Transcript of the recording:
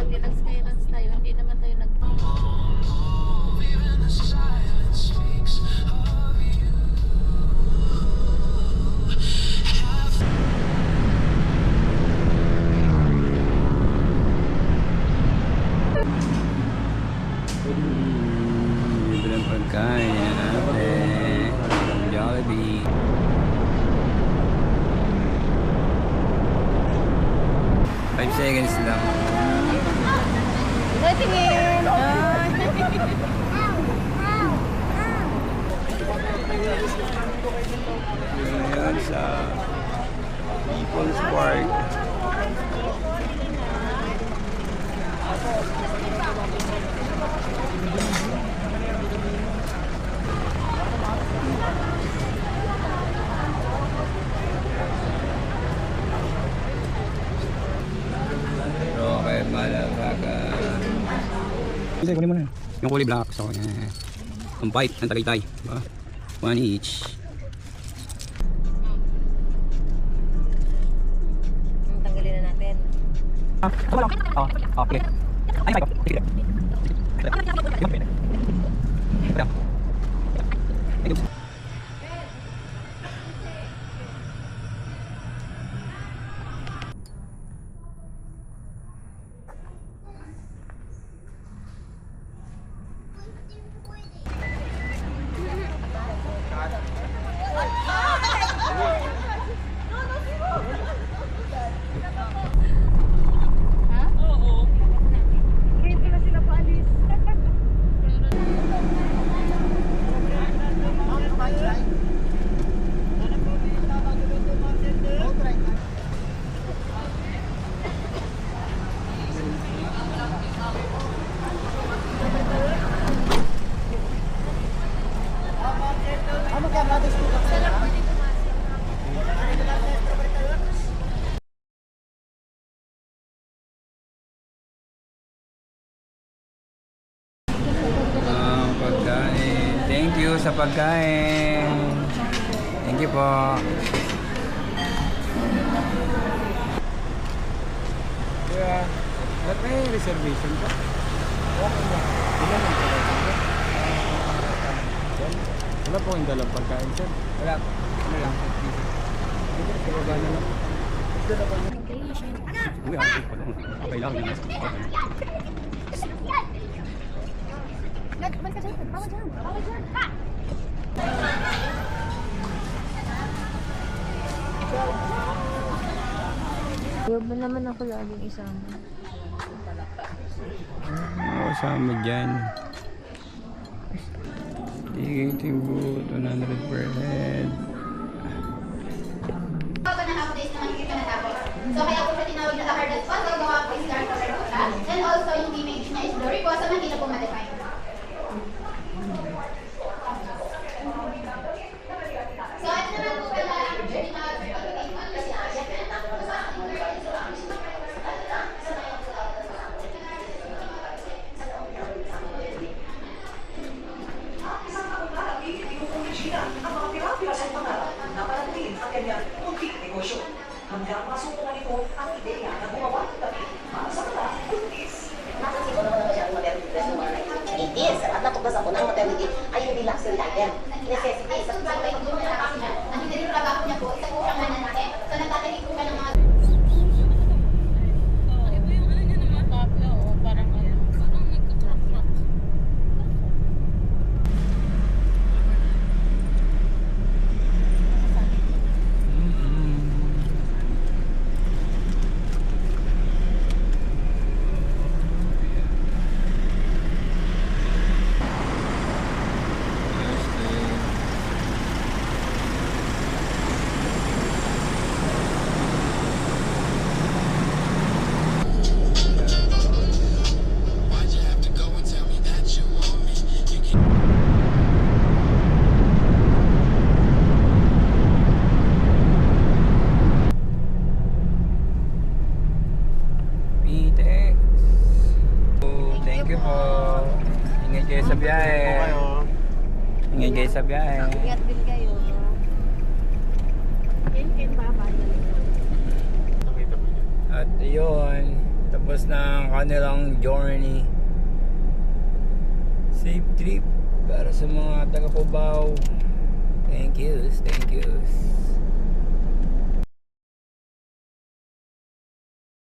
dati nag-Skylands tayo, hindi naman tayo nag... Libre ng pagkain natin. Jollibee. 5 seconds lang. Tingin! Ayan sa People's Park. Okay, Malabagan. Sige, kunin mo na. Yung kulay black. So, yan. Ang bite ng Tagaytay. Diba? 1 each. Tanggalin na natin. Tama lang. Okay. Ay, ay, sige. Pagkain. Thank you sa pagkain. Thank you po. Kaya, ba't may reservation pa? Wala po yung dalang pagkain, sir. Wala po. Ano lang? Kababa na lang. Uy, okay lang. Bawal ka dyan, bawal dyan, bawal dyan. Ayaw ba naman ako laging isama? Kasama dyan. Tingting boot, 100 per head. So kaya po siya tinawag na hard at fast, gagawa po is character po siya. And also yung image niya is blurry po, so hindi na po ma-define. So ito naman po pala, hanggang masukuhan nito ang ideya na gumawa ng damit para sa mga buntis. Nakasiko naman naman siya ang maternity dress ng mga 1980s. At natuklasan ko na ang maternity ay hindi luxury item. Necessity. sa bagay ko na kasi na, nandito rin trabaho niya po, isa po siyang mananate. So nagtatanig po siya ng mga Iba yung ano niya naman, kapla o parang ano. Parang nagka-crack-crack. Ingay kayo sa biyahe. Ingat din kayo. At yun, ito Tapos ng kanilang journey. Safe trip para sa mga taga Cubao. Thank you.